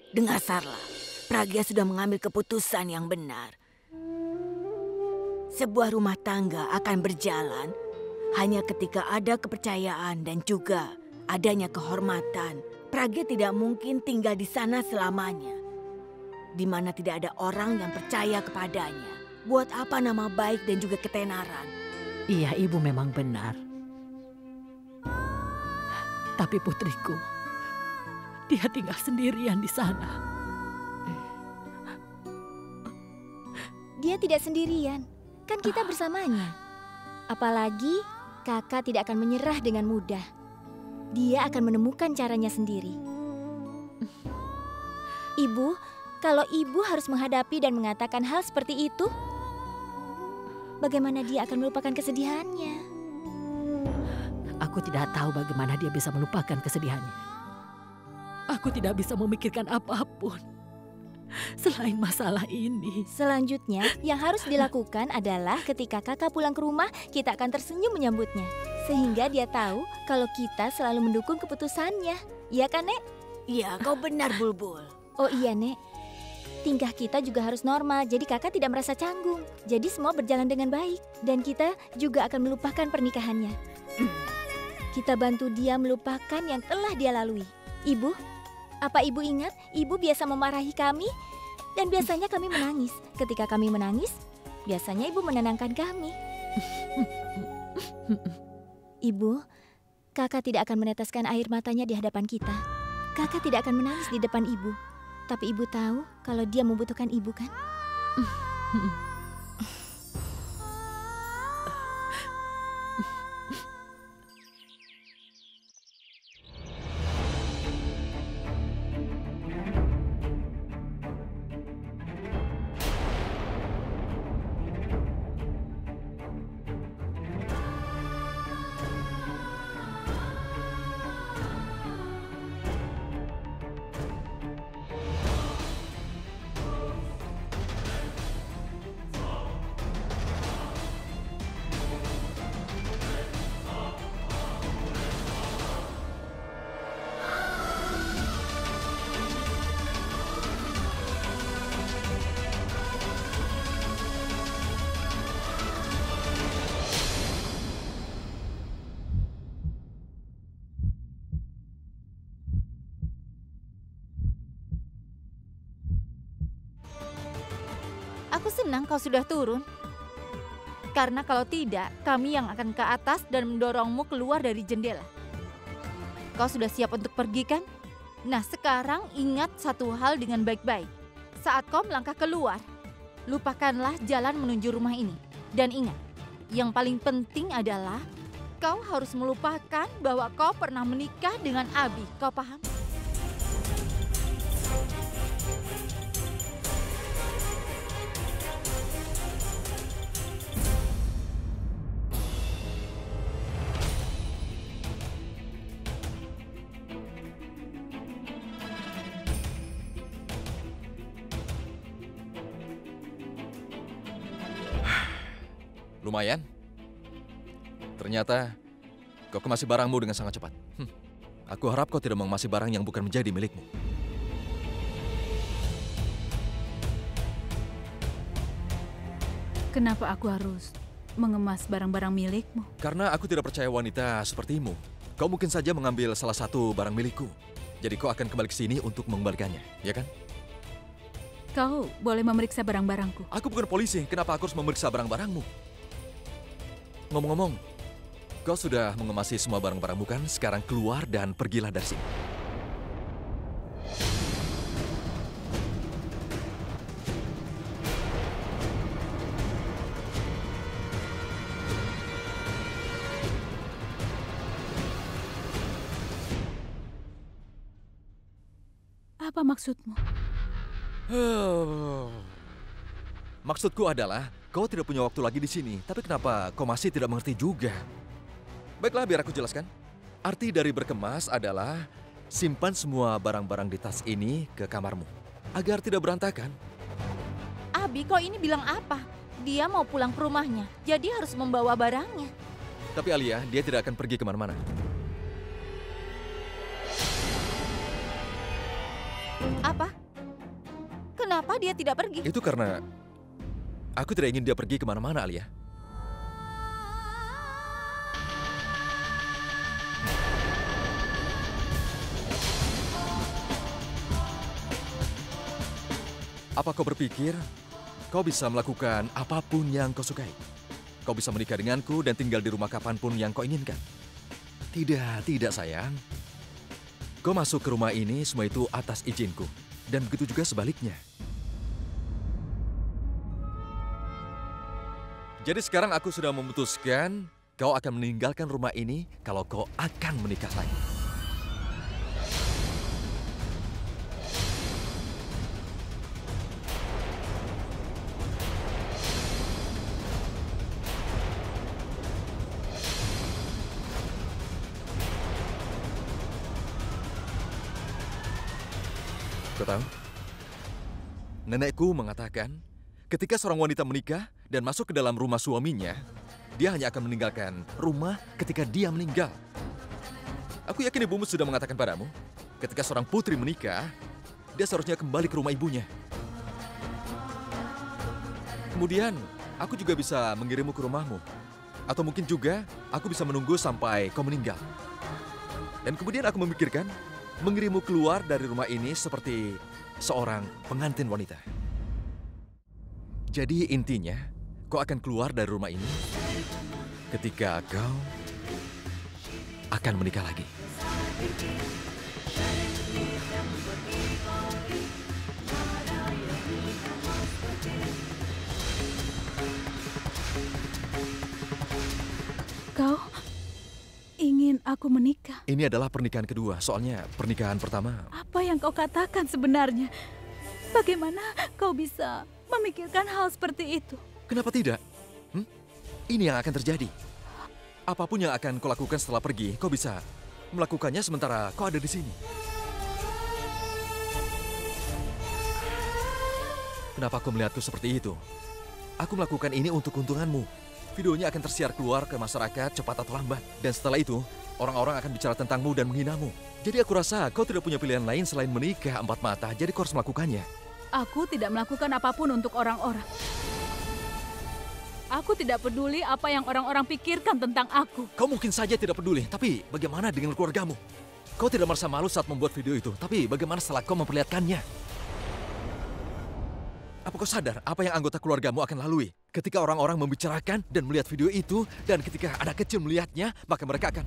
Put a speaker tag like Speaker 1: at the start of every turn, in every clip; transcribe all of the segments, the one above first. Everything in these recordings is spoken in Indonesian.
Speaker 1: Dengar Sarla, Pragya sudah mengambil keputusan yang benar. Sebuah rumah tangga akan berjalan hanya ketika ada kepercayaan dan juga adanya kehormatan. Pragya tidak mungkin tinggal di sana selamanya, di mana tidak ada orang yang percaya kepadanya. Buat apa nama baik dan juga ketenaran?
Speaker 2: Iya, ibu memang benar. Tapi putriku, dia tinggal sendirian di sana.
Speaker 3: Dia tidak sendirian, kan kita bersamanya. Apalagi kakak tidak akan menyerah dengan mudah. Dia akan menemukan caranya sendiri. Ibu, kalau ibu harus menghadapi dan mengatakan hal seperti itu, bagaimana dia akan melupakan kesedihannya?
Speaker 2: Aku tidak tahu bagaimana dia bisa melupakan kesedihannya. Aku tidak bisa memikirkan apapun selain masalah ini.
Speaker 3: Selanjutnya, yang harus dilakukan adalah ketika kakak pulang ke rumah, kita akan tersenyum menyambutnya. Sehingga dia tahu kalau kita selalu mendukung keputusannya. Iya kan, Nek?
Speaker 1: Iya, kau benar, Bulbul.
Speaker 3: Oh iya, Nek. Tingkah kita juga harus normal, jadi kakak tidak merasa canggung. Jadi semua berjalan dengan baik. Dan kita juga akan melupakan pernikahannya. Kita bantu dia melupakan yang telah dia lalui. Ibu, apa ibu ingat? Ibu biasa memarahi kami dan biasanya kami menangis. Ketika kami menangis, biasanya ibu menenangkan kami. Ibu, kakak tidak akan meneteskan air matanya di hadapan kita. Kakak tidak akan menangis di depan ibu. Tapi ibu tahu kalau dia membutuhkan ibu, kan?
Speaker 4: Aku senang kau sudah turun. Karena kalau tidak, kami yang akan ke atas dan mendorongmu keluar dari jendela. Kau sudah siap untuk pergi, kan? Nah, sekarang ingat satu hal dengan baik-baik. Saat kau melangkah keluar, lupakanlah jalan menuju rumah ini. Dan ingat, yang paling penting adalah kau harus melupakan bahwa kau pernah menikah dengan Abi. Kau paham?
Speaker 5: Lumayan. Ternyata kau kemasi barangmu dengan sangat cepat. Aku harap kau tidak mengemasi barang yang bukan menjadi milikmu.
Speaker 6: Kenapa aku harus mengemas barang-barang milikmu?
Speaker 5: Karena aku tidak percaya wanita sepertimu. Kau mungkin saja mengambil salah satu barang milikku. Jadi kau akan kembali ke sini untuk mengembalikannya, ya kan?
Speaker 6: Kau boleh memeriksa barang-barangku.
Speaker 5: Aku bukan polisi, kenapa aku harus memeriksa barang-barangmu? Ngomong-ngomong, kau sudah mengemasi semua barang-barangmu kan? Sekarang keluar dan pergilah dari sini.
Speaker 6: Apa maksudmu?
Speaker 5: Maksudku adalah, kau tidak punya waktu lagi di sini. Tapi kenapa kau masih tidak mengerti juga? Baiklah, biar aku jelaskan. Arti dari berkemas adalah simpan semua barang-barang di tas ini ke kamarmu, agar tidak berantakan.
Speaker 4: Abi, kau ini bilang apa? Dia mau pulang ke rumahnya, jadi harus membawa barangnya.
Speaker 5: Tapi Alia, dia tidak akan pergi kemana-mana.
Speaker 4: Apa? Kenapa dia tidak pergi?
Speaker 5: Itu karena aku tidak ingin dia pergi kemana-mana, Alia. Apa kau berpikir kau bisa melakukan apapun yang kau sukai? Kau bisa menikah denganku dan tinggal di rumah kapanpun yang kau inginkan? Tidak sayang. Kau masuk ke rumah ini semua itu atas izinku. Dan begitu juga sebaliknya. Jadi sekarang aku sudah memutuskan kau akan meninggalkan rumah ini kalau kau akan menikah lagi. Kau tahu? Nenekku mengatakan, ketika seorang wanita menikah dan masuk ke dalam rumah suaminya, dia hanya akan meninggalkan rumah ketika dia meninggal. Aku yakin ibumu sudah mengatakan padamu, ketika seorang putri menikah, dia seharusnya kembali ke rumah ibunya. Kemudian, aku juga bisa mengirimmu ke rumahmu. Atau mungkin juga, aku bisa menunggu sampai kau meninggal. Dan kemudian aku memikirkan, mengirimmu keluar dari rumah ini seperti seorang pengantin wanita. Jadi intinya, kau akan keluar dari rumah ini ketika kau akan menikah lagi.
Speaker 6: Kau ingin aku menikah?
Speaker 5: Ini adalah pernikahan kedua, soalnya pernikahan pertama.
Speaker 6: Apa yang kau katakan sebenarnya? Bagaimana kau bisa memikirkan hal seperti itu?
Speaker 5: Kenapa tidak? Ini yang akan terjadi. Apapun yang akan kau lakukan setelah pergi, kau bisa melakukannya sementara kau ada di sini. Kenapa kau melihatku seperti itu? Aku melakukan ini untuk keuntunganmu. Videonya akan tersiar keluar ke masyarakat cepat atau lambat. Dan setelah itu, orang-orang akan bicara tentangmu dan menghinamu. Jadi aku rasa kau tidak punya pilihan lain selain menikah empat mata, jadi kau harus melakukannya.
Speaker 6: Aku tidak melakukan apapun untuk orang-orang. Aku tidak peduli apa yang orang-orang pikirkan tentang aku.
Speaker 5: Kau mungkin saja tidak peduli, tapi bagaimana dengan keluargamu? Kau tidak merasa malu saat membuat video itu, tapi bagaimana setelah kau memperlihatkannya? Apa kau sadar apa yang anggota keluargamu akan lalui ketika orang-orang membicarakan dan melihat video itu, dan ketika anak kecil melihatnya, maka mereka akan...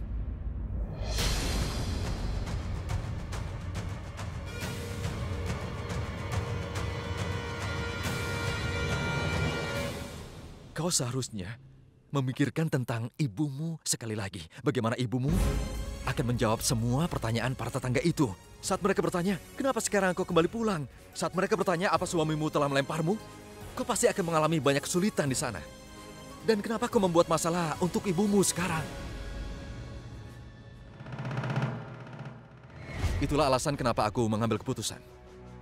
Speaker 5: Kau seharusnya memikirkan tentang ibumu sekali lagi. Bagaimana ibumu akan menjawab semua pertanyaan para tetangga itu. Saat mereka bertanya, kenapa sekarang kau kembali pulang? Saat mereka bertanya, apa suamimu telah melemparmu? Kau pasti akan mengalami banyak kesulitan di sana. Dan kenapa kau membuat masalah untuk ibumu sekarang? Itulah alasan kenapa aku mengambil keputusan.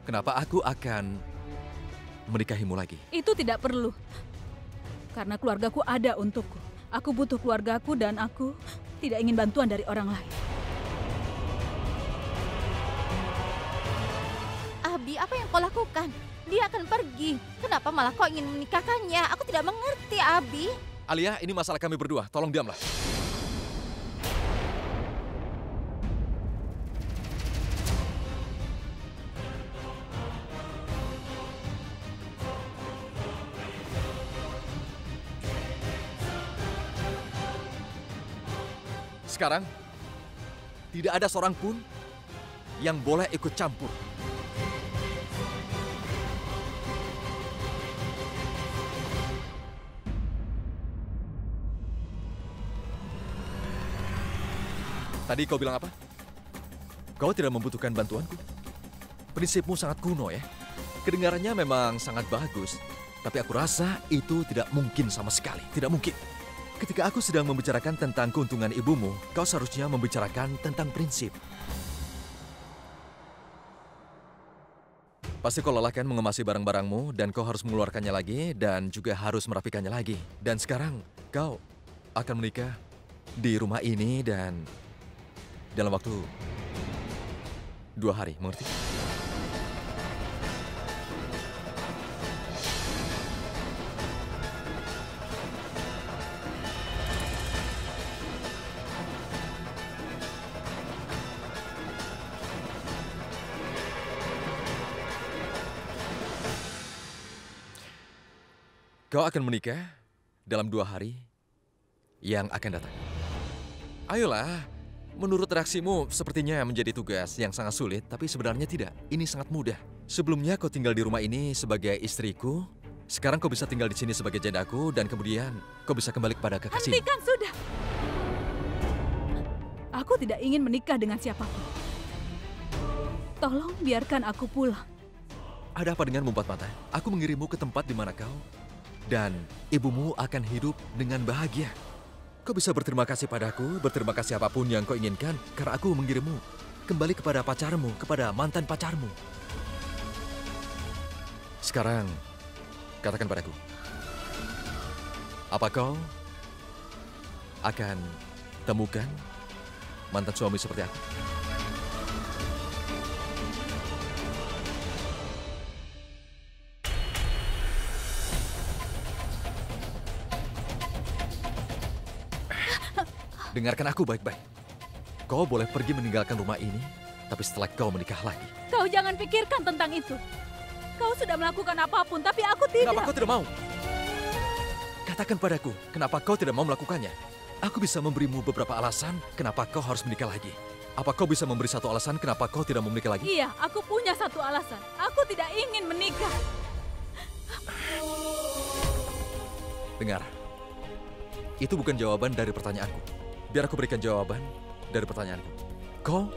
Speaker 5: Kenapa aku akan menikahimu lagi.
Speaker 6: Itu tidak perlu. Karena keluargaku ada untukku. Aku butuh keluargaku dan aku tidak ingin bantuan dari orang lain.
Speaker 4: Abi, apa yang kau lakukan? Dia akan pergi. Kenapa malah kau ingin menikahkannya? Aku tidak mengerti, Abi.
Speaker 5: Alia, ini masalah kami berdua. Tolong diamlah. Sekarang, tidak ada seorang pun yang boleh ikut campur. Tadi kau bilang apa? Kau tidak membutuhkan bantuanku. Prinsipmu sangat kuno ya. Kedengarannya memang sangat bagus, tapi aku rasa itu tidak mungkin sama sekali. Tidak mungkin. Ketika aku sedang membicarakan tentang keuntungan ibumu, kau seharusnya membicarakan tentang prinsip. Pasti kau lelah kan mengemasi barang-barangmu dan kau harus mengeluarkannya lagi dan juga harus merapikannya lagi. Dan sekarang kau akan menikah di rumah ini dan dalam waktu 2 hari, mengerti? Kau akan menikah dalam 2 hari yang akan datang. Ayolah, menurut reaksimu sepertinya menjadi tugas yang sangat sulit, tapi sebenarnya tidak. Ini sangat mudah. Sebelumnya kau tinggal di rumah ini sebagai istriku, sekarang kau bisa tinggal di sini sebagai jandaku, dan kemudian kau bisa kembali kepada kekasihmu.
Speaker 6: Hentikan sudah. Aku tidak ingin menikah dengan siapapun. Tolong biarkan aku pulang.
Speaker 5: Ada apa denganmu, Empat Mata? Aku mengirimmu ke tempat di mana kau dan ibumu akan hidup dengan bahagia. Kau bisa berterima kasih padaku, berterima kasih apapun yang kau inginkan, karena aku mengirimmu kembali kepada pacarmu, kepada mantan pacarmu. Sekarang, katakan padaku, apa kau akan temukan mantan suami seperti aku? Dengarkan aku baik-baik. Kau boleh pergi meninggalkan rumah ini, tapi setelah kau menikah lagi.
Speaker 6: Kau jangan pikirkan tentang itu. Kau sudah melakukan apapun, tapi aku tidak.
Speaker 5: Kenapa kau tidak mau? Katakan padaku, kenapa kau tidak mau melakukannya? Aku bisa memberimu beberapa alasan kenapa kau harus menikah lagi. Apa kau bisa memberi satu alasan kenapa kau tidak mau menikah lagi?
Speaker 6: Iya, aku punya satu alasan. Aku tidak ingin menikah.
Speaker 5: Dengar, itu bukan jawaban dari pertanyaanku. Biar aku berikan jawaban dari pertanyaanku. Kau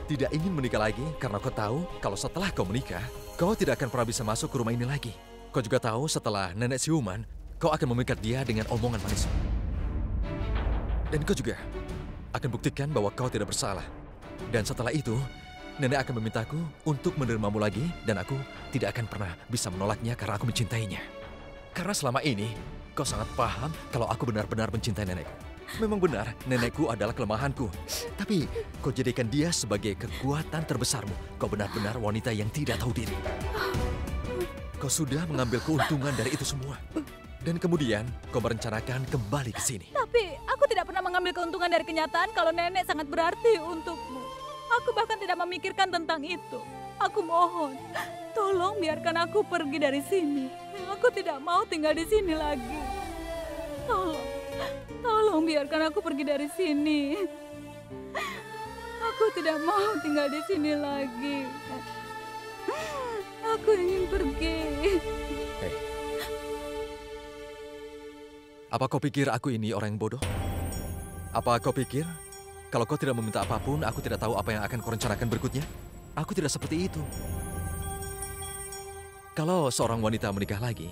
Speaker 5: tidak ingin menikah lagi karena kau tahu kalau setelah kau menikah, kau tidak akan pernah bisa masuk ke rumah ini lagi. Kau juga tahu setelah nenek siuman, kau akan memikat dia dengan omongan manis. Dan kau juga akan buktikan bahwa kau tidak bersalah. Dan setelah itu, nenek akan memintaku untuk menerimamu lagi, dan aku tidak akan pernah bisa menolaknya karena aku mencintainya. Karena selama ini, kau sangat paham kalau aku benar-benar mencintai nenekku. Memang benar, nenekku adalah kelemahanku. Tapi kau jadikan dia sebagai kekuatan terbesarmu. Kau benar-benar wanita yang tidak tahu diri. Kau sudah mengambil keuntungan dari itu semua. Dan kemudian kau merencanakan kembali ke sini.
Speaker 6: Tapi aku tidak pernah mengambil keuntungan dari kenyataan kalau nenek sangat berarti untukmu. Aku bahkan tidak memikirkan tentang itu. Aku mohon, tolong biarkan aku pergi dari sini. Aku tidak mau tinggal di sini lagi. Tolong biarkan aku pergi dari sini. Aku tidak mau tinggal di sini lagi. Aku ingin pergi.
Speaker 5: Hei. Apa kau pikir aku ini orang yang bodoh? Apa kau pikir kalau kau tidak meminta apapun, aku tidak tahu apa yang akan kau rencanakan berikutnya? Aku tidak seperti itu. Kalau seorang wanita menikah lagi,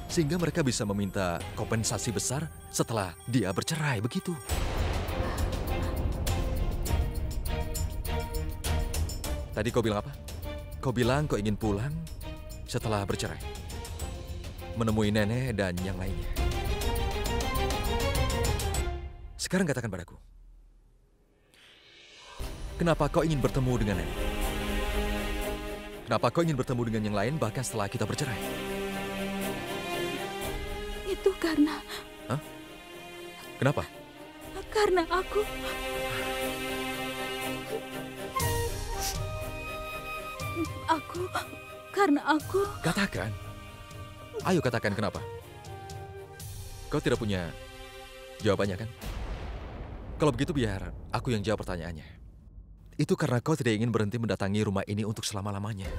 Speaker 5: sehingga mereka bisa meminta kompensasi besar setelah dia bercerai, begitu. Tadi kau bilang apa? Kau bilang kau ingin pulang setelah bercerai. Menemui nenek dan yang lainnya. Sekarang katakan padaku. Kenapa kau ingin bertemu dengan nenek? Kenapa kau ingin bertemu dengan yang lain bahkan setelah kita bercerai?
Speaker 6: Itu karena...
Speaker 5: Hah? Kenapa?
Speaker 6: Karena aku... Karena aku...
Speaker 5: Katakan. Ayo katakan kenapa. Kau tidak punya jawabannya kan? Kalau begitu biar aku yang jawab pertanyaannya. Itu karena kau tidak ingin berhenti mendatangi rumah ini untuk selama-lamanya.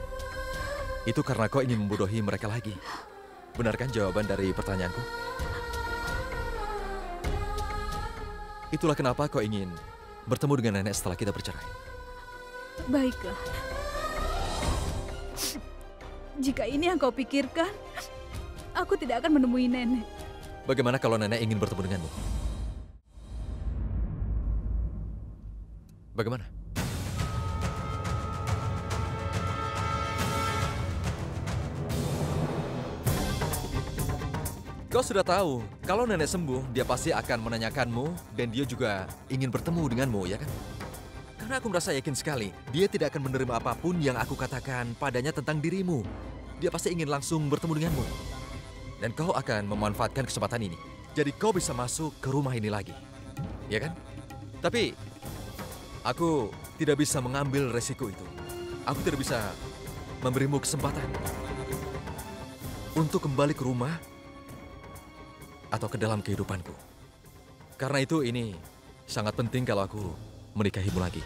Speaker 5: Itu karena kau ingin membodohi mereka lagi. Benarkan jawaban dari pertanyaanku? Itulah kenapa kau ingin bertemu dengan nenek setelah kita bercerai.
Speaker 6: Baiklah. Jika ini yang kau pikirkan, aku tidak akan menemui nenek.
Speaker 5: Bagaimana kalau nenek ingin bertemu denganmu? Bagaimana? Kau sudah tahu, kalau nenek sembuh, dia pasti akan menanyakanmu dan dia juga ingin bertemu denganmu, ya kan? Karena aku merasa yakin sekali, dia tidak akan menerima apapun yang aku katakan padanya tentang dirimu. Dia pasti ingin langsung bertemu denganmu. Dan kau akan memanfaatkan kesempatan ini. Jadi kau bisa masuk ke rumah ini lagi. Ya kan? Tapi, aku tidak bisa mengambil resiko itu. Aku tidak bisa memberimu kesempatan untuk kembali ke rumah atau ke dalam kehidupanku. Karena itu ini sangat penting kalau aku menikahimu lagi.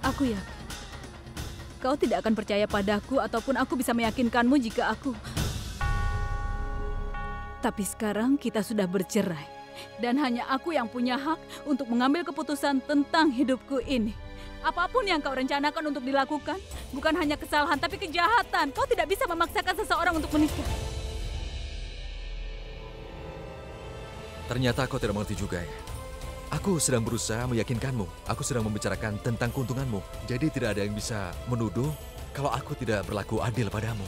Speaker 6: Aku yakin kau tidak akan percaya padaku ataupun aku bisa meyakinkanmu jika aku... Tapi sekarang kita sudah bercerai. Dan hanya aku yang punya hak untuk mengambil keputusan tentang hidupku ini. Apapun yang kau rencanakan untuk dilakukan, bukan hanya kesalahan tapi kejahatan. Kau tidak bisa memaksakan seseorang untuk menikah.
Speaker 5: Ternyata kau tidak mengerti juga ya. Aku sedang berusaha meyakinkanmu. Aku sedang membicarakan tentang keuntunganmu. Jadi tidak ada yang bisa menuduh kalau aku tidak berlaku adil padamu.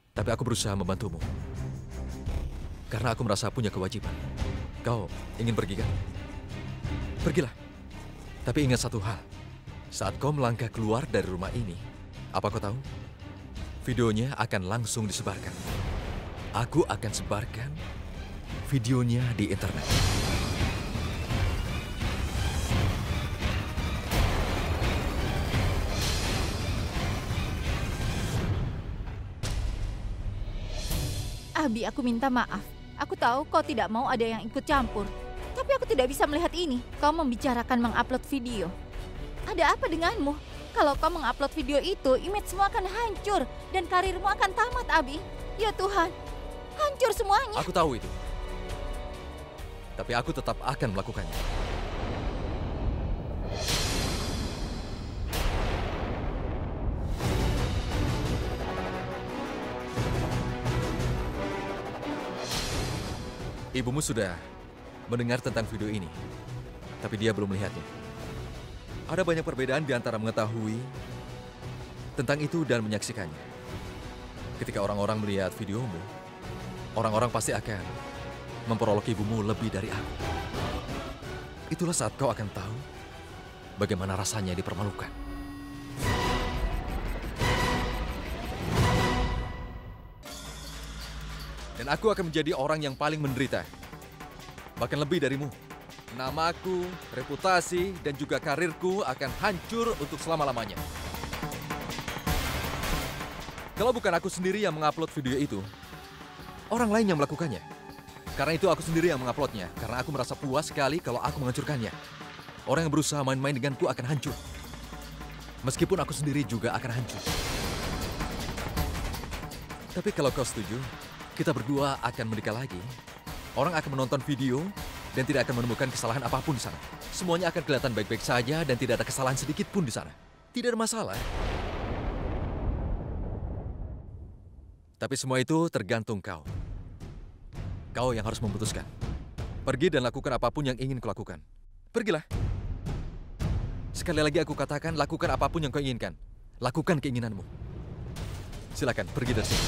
Speaker 5: Tapi aku berusaha membantumu. Karena aku merasa punya kewajiban. Kau ingin pergi kan? Pergilah. Tapi ingat satu hal. Saat kau melangkah keluar dari rumah ini, apa kau tahu? Videonya akan langsung disebarkan. Aku akan sebarkan videonya di internet.
Speaker 4: Abi, aku minta maaf. Aku tahu kau tidak mau ada yang ikut campur. Tapi aku tidak bisa melihat ini. Kau membicarakan mengupload video. Ada apa denganmu? Kalau kau mengupload video itu, image-mu akan hancur. Dan karirmu akan tamat, Abi. Ya Tuhan, hancur semuanya.
Speaker 5: Aku tahu itu. Tapi aku tetap akan melakukannya. Ibumu sudah mendengar tentang video ini, tapi dia belum melihatnya. Ada banyak perbedaan di antara mengetahui tentang itu dan menyaksikannya. Ketika orang-orang melihat videomu, orang-orang pasti akan memperolok ibumu lebih dari aku. Itulah saat kau akan tahu bagaimana rasanya dipermalukan. Dan aku akan menjadi orang yang paling menderita. Bahkan lebih darimu. Namaku, reputasi, dan juga karirku akan hancur untuk selama-lamanya. Kalau bukan aku sendiri yang mengupload video itu, orang lain yang melakukannya. Karena itu aku sendiri yang menguploadnya, karena aku merasa puas sekali kalau aku menghancurkannya. Orang yang berusaha main-main denganku akan hancur. Meskipun aku sendiri juga akan hancur. Tapi kalau kau setuju, kita berdua akan menikah lagi. Orang akan menonton video dan tidak akan menemukan kesalahan apapun di sana. Semuanya akan kelihatan baik-baik saja dan tidak ada kesalahan sedikit pun di sana. Tidak ada masalah. Tapi semua itu tergantung kau. Kau yang harus memutuskan. Pergi dan lakukan apapun yang ingin kau lakukan. Pergilah. Sekali lagi aku katakan, lakukan apapun yang kau inginkan. Lakukan keinginanmu. Silakan, pergi dari sini.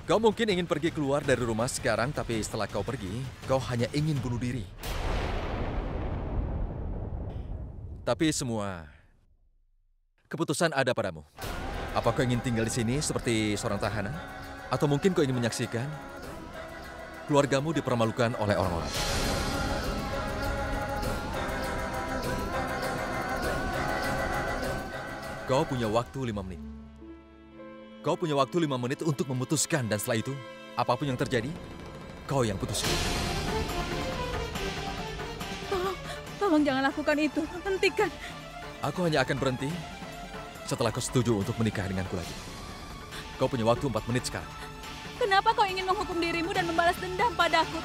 Speaker 5: Kau mungkin ingin pergi keluar dari rumah sekarang, tapi setelah kau pergi, kau hanya ingin bunuh diri. Tapi semua keputusan ada padamu. Apa kau ingin tinggal di sini seperti seorang tahanan? Atau mungkin kau ingin menyaksikan keluargamu dipermalukan oleh orang-orang? Kau punya waktu 5 menit. Kau punya waktu 5 menit untuk memutuskan, dan setelah itu, apapun yang terjadi, kau yang putuskan.
Speaker 6: Tolong jangan lakukan itu. Hentikan.
Speaker 5: Aku hanya akan berhenti setelah kau setuju untuk menikah denganku lagi. Kau punya waktu 4 menit sekarang.
Speaker 6: Kenapa kau ingin menghukum dirimu dan membalas dendam padaku?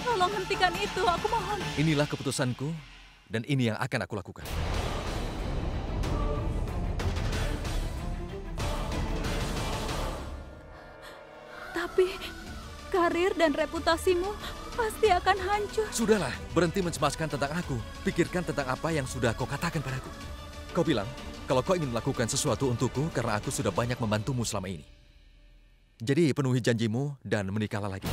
Speaker 6: Tolong hentikan itu, aku mohon.
Speaker 5: Inilah keputusanku, dan ini yang akan aku lakukan.
Speaker 6: Tapi karir dan reputasimu pasti akan hancur.
Speaker 5: Sudahlah, berhenti mencemaskan tentang aku. Pikirkan tentang apa yang sudah kau katakan padaku. Kau bilang, kalau kau ingin melakukan sesuatu untukku karena aku sudah banyak membantumu selama ini. Jadi penuhi janjimu dan menikahlah lagi.